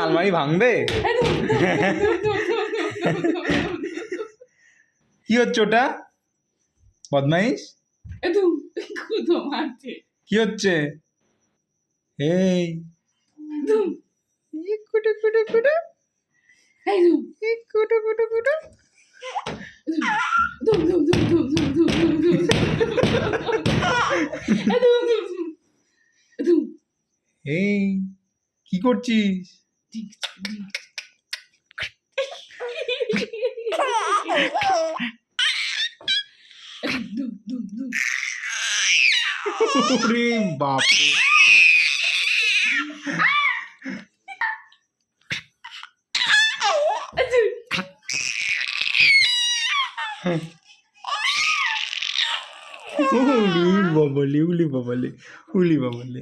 আলমারি ভাঙবে? কি হচ্ছে ওটা? বদমাইশ কি হচ্ছে? এই কুটু কুটু কুটু কুটু কুটু কুটু এই কি করছিস? ওরে বাপরে উলি বাবালে উলি বাবালে উলি বাবালে